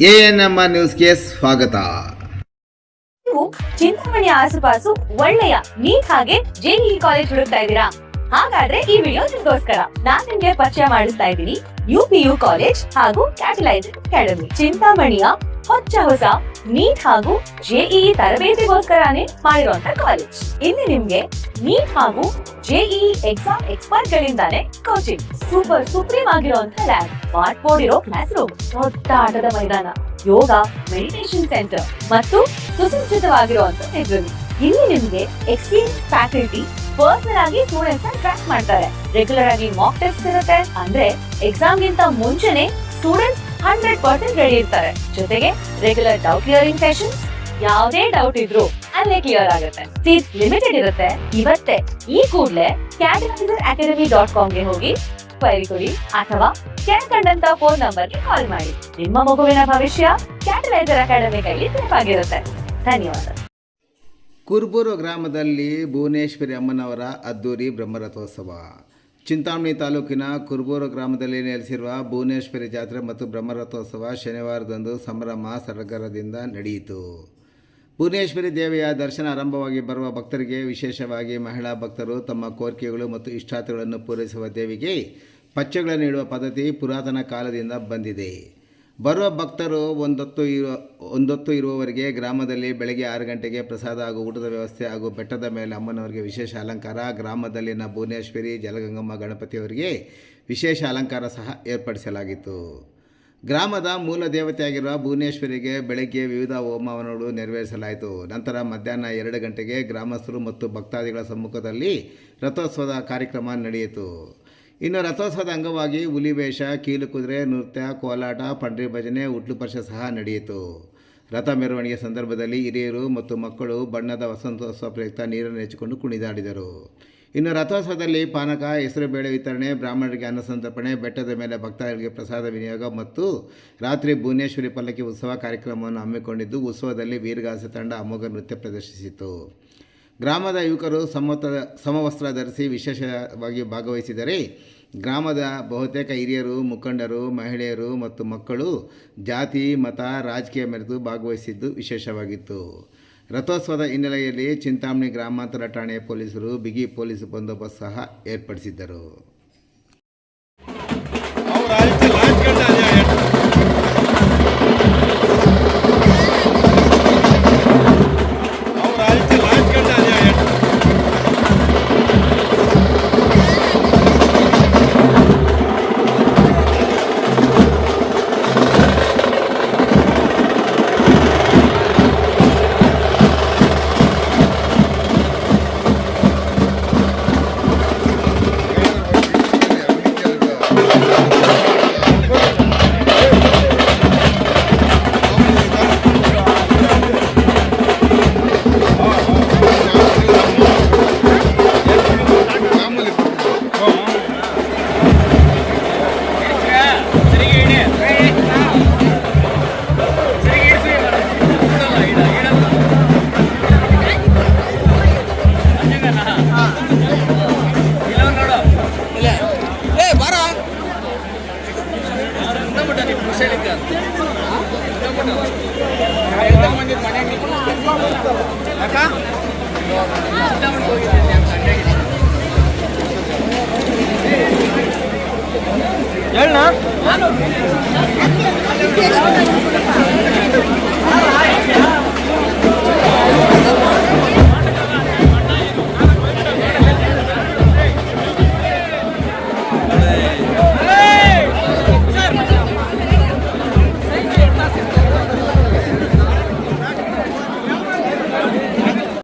ANMR ನ್ಯೂಸ್ಗೆ ಸ್ವಾಗತ. ನೀವು ಚಿಂತಾಮಣಿ ಆಸುಪಾಸು ಒಳ್ಳೆಯ ನೀಟ್ ಹಾಗೆ JEE ಕಾಲೇಜ್ ಹುಡುಕ್ತಾ ಇದ್ದೀರಾ? ಹಾಗಾದ್ರೆ ಈ ವಿಡಿಯೋ ನಿಮಗೋಸ್ಕರ. ನಾನು ನಿಮ್ಗೆ ಪರಿಚಯ ಮಾಡಿಸ್ತಾ ಇದ್ದೀನಿ UPU ಕಾಲೇಜ್ ಹಾಗೂ ಕ್ಯಾಟಲೈಸರ್ ಅಕಾಡೆಮಿ. ಚಿಂತಾಮಣಿಯ ಹೊಸ ನೀಟ್ ಹಾಗೂ JEE ತರಬೇತಿಗೋಸ್ಕರನೇ ಮಾಡಿರುವಂತ ಕಾಲೇಜ್. ಇಲ್ಲಿ ನಿಮ್ಗೆ ನೀಟ್ ಹಾಗೂ JEE ಎಕ್ಸಾಮ್ ಎಕ್ಸ್ಪರ್ಟ್ ಗಳಿಂದಾನೇ ಕೋಚಿಂಗ್, ಸೂಪರ್ ಸುಪ್ರೀಂ ಆಗಿರುವಂತ ಲ್ಯಾಬ್, ಸ್ಮಾರ್ಟ್ ಬೋರ್ಡ್ ಇರೋ ಕ್ಲಾಸ್ ರೂಮ್, ದೊಡ್ಡ ಆಟದ ಮೈದಾನ, ಯೋಗ, ಮೆಡಿಟೇಷನ್ ಸೆಂಟರ್ ಮತ್ತು ಸುಸಜ್ಜಿತವಾಗಿರುವಂತ ಲೈಬ್ರರಿ. ಇಲ್ಲಿ ನಿಮ್ಗೆ ಎಕ್ಸ್ಪೀರಿಯನ್ಸ್ ಫ್ಯಾಕಲ್ಟಿ ಪರ್ಸನಲ್ ಆಗಿ ಸ್ಟೂಡೆಂಟ್ಸ್ ನ ಟ್ರ್ಯಾಕ್ ಮಾಡ್ತಾರೆ. ರೆಗ್ಯುಲರ್ ಆಗಿ ಮಾಕ್ ಟೆಸ್ಟ್ ಇರುತ್ತೆ, ಅಂದ್ರೆ ಎಕ್ಸಾಮ್ ಗಿಂತ ಮುಂಚೆನೆ ಸ್ಟೂಡೆಂಟ್ಸ್ 100% ರೆಡಿ ಇರ್ತಾರೆ. ಜೊತೆಗೆ ರೆಗ್ಯುಲರ್ ಡೌಟ್ ಕ್ಲಿಯರಿಂಗ್ ಸೆಷನ್ಸ್, ಯಾವುದೇ ಡೌಟ್ ಇದ್ರು ಅಲ್ಲೇ ಕ್ಲಿಯರ್ ಆಗುತ್ತೆ. ಸೀಟ್ಸ್ ಲಿಮಿಟೆಡ್ ಇರುತ್ತೆ. ಇವತ್ತೇ ಈ ಕೂಡಲೇ catalyzeracademy.com ಗೆ ಹೋಗಿ ಕ್ವೈರಿ ಕೊಡಿ ಅಥವಾ ಕೆಳಕಂಡಂತ ಫೋನ್ ನಂಬರ್ಗೆ ಕಾಲ್ ಮಾಡಿ. ನಿಮ್ಮ ಮಗುವಿನ ಭವಿಷ್ಯ ಕ್ಯಾಟಲೈಸರ್ ಅಕಾಡೆಮಿ ಕೈಲಿ ಸೇಫ್ ಆಗಿರುತ್ತೆ. ಧನ್ಯವಾದ. ಕುರ್ಬೂರು ಗ್ರಾಮದಲ್ಲಿ ಭುವನೇಶ್ವರಿ ಅಮ್ಮನವರ ಅದ್ದೂರಿ ಬ್ರಹ್ಮರಥೋತ್ಸವ. ಚಿಂತಾಮಣಿ ತಾಲೂಕಿನ ಕುರ್ಬೂರು ಗ್ರಾಮದಲ್ಲಿ ನೆಲೆಸಿರುವ ಭುವನೇಶ್ವರಿ ಜಾತ್ರೆ ಮತ್ತು ಬ್ರಹ್ಮರಥೋತ್ಸವ ಶನಿವಾರದಂದು ಸಂಭ್ರಮ ಸಡಗರದಿಂದ ನಡೆಯಿತು. ಭುವನೇಶ್ವರಿ ದೇವಿಯ ದರ್ಶನ ಆರಂಭವಾಗಿ ಬರುವ ಭಕ್ತರಿಗೆ, ವಿಶೇಷವಾಗಿ ಮಹಿಳಾ ಭಕ್ತರು ತಮ್ಮ ಕೋರಿಕೆಗಳು ಮತ್ತು ಇಷ್ಟಾರ್ಥಗಳನ್ನು ಪೂರೈಸುವ ದೇವಿಗೆ ಪಚ್ಚೆಗಳನ್ನು ನೀಡುವ ಪದ್ಧತಿ ಪುರಾತನ ಕಾಲದಿಂದ ಬಂದಿದೆ. ಬರುವ ಭಕ್ತರು ಒಂದೊತ್ತು ಇರುವವರೆಗೆ ಗ್ರಾಮದಲ್ಲಿ ಬೆಳಗ್ಗೆ 6 ಗಂಟೆಗೆ ಪ್ರಸಾದ ಹಾಗೂ ಊಟದ ವ್ಯವಸ್ಥೆ ಹಾಗೂ ಬೆಟ್ಟದ ಮೇಲೆ ಅಮ್ಮನವರಿಗೆ ವಿಶೇಷ ಅಲಂಕಾರ, ಗ್ರಾಮದಲ್ಲಿನ ಭುವನೇಶ್ವರಿ ಜಲಗಂಗಮ್ಮ ಗಣಪತಿಯವರಿಗೆ ವಿಶೇಷ ಅಲಂಕಾರ ಸಹ ಏರ್ಪಡಿಸಲಾಗಿತ್ತು. ಗ್ರಾಮದ ಮೂಲ ದೇವತೆಯಾಗಿರುವ ಭುವನೇಶ್ವರಿಗೆ ಬೆಳಗ್ಗೆ ವಿವಿಧ ಹೋಮವನ್ನು ನೆರವೇರಿಸಲಾಯಿತು. ನಂತರ ಮಧ್ಯಾಹ್ನ 2 ಗಂಟೆಗೆ ಗ್ರಾಮಸ್ಥರು ಮತ್ತು ಭಕ್ತಾದಿಗಳ ಸಮ್ಮುಖದಲ್ಲಿ ರಥೋತ್ಸವದ ಕಾರ್ಯಕ್ರಮ ನಡೆಯಿತು. ಇನ್ನು ರಥೋತ್ಸವದ ಅಂಗವಾಗಿ ಹುಲಿವೇಷ, ಕೀಲು ಕುದುರೆ ನೃತ್ಯ, ಕೋಲಾಟ, ಪಂಡ್ರಿ ಭಜನೆ, ಉಟ್ಲು ಪರಿಷೆ ಸಹ ನಡೆಯಿತು. ರಥ ಮೆರವಣಿಗೆ ಸಂದರ್ಭದಲ್ಲಿ ಹಿರಿಯರು ಮತ್ತು ಮಕ್ಕಳು ಬಣ್ಣದ ವಸಂತೋತ್ಸವ ಪ್ರಯುಕ್ತ ನೀರನ್ನು ನೆಚ್ಚಿಕೊಂಡು ಕುಣಿದಾಡಿದರು. ಇನ್ನು ರಥೋತ್ಸವದಲ್ಲಿ ಪಾನಕ, ಹೆಸರುಬೇಳೆ ವಿತರಣೆ, ಬ್ರಾಹ್ಮಣರಿಗೆ ಅನ್ನಸಂತರ್ಪಣೆ, ಬೆಟ್ಟದ ಮೇಲೆ ಭಕ್ತಾದಿಗಳಿಗೆ ಪ್ರಸಾದ ವಿನಿಯೋಗ ಮತ್ತು ರಾತ್ರಿ ಭುವನೇಶ್ವರಿ ಪಲ್ಲಕ್ಕಿ ಉತ್ಸವ ಕಾರ್ಯಕ್ರಮವನ್ನು ಹಮ್ಮಿಕೊಂಡಿದ್ದು, ಉತ್ಸವದಲ್ಲಿ ವೀರಗಾಸೆ ತಂಡ ಅಮೋಘ ನೃತ್ಯ ಪ್ರದರ್ಶಿಸಿತು. ಗ್ರಾಮದ ಯುವಕರು ಸಮವಸ್ತ್ರ ಧರಿಸಿ ವಿಶೇಷವಾಗಿ ಭಾಗವಹಿಸಿದರೆ, ಗ್ರಾಮದ ಬಹುತೇಕ ಹಿರಿಯರು, ಮುಖಂಡರು, ಮಹಿಳೆಯರು ಮತ್ತು ಮಕ್ಕಳು ಜಾತಿ, ಮತ, ರಾಜಕೀಯ ಮೆರೆದು ಭಾಗವಹಿಸಿದ್ದು ವಿಶೇಷವಾಗಿತ್ತು. ರಥೋತ್ಸವದ ಹಿನ್ನೆಲೆಯಲ್ಲಿ ಚಿಂತಾಮಣಿ ಗ್ರಾಮಾಂತರ ಠಾಣೆಯ ಪೊಲೀಸರು ಬಿಗಿ ಪೊಲೀಸ್ ಬಂದೋಬಸ್ತ್ ಸಹ ಏರ್ಪಡಿಸಿದ್ದರು. ಹೇಳ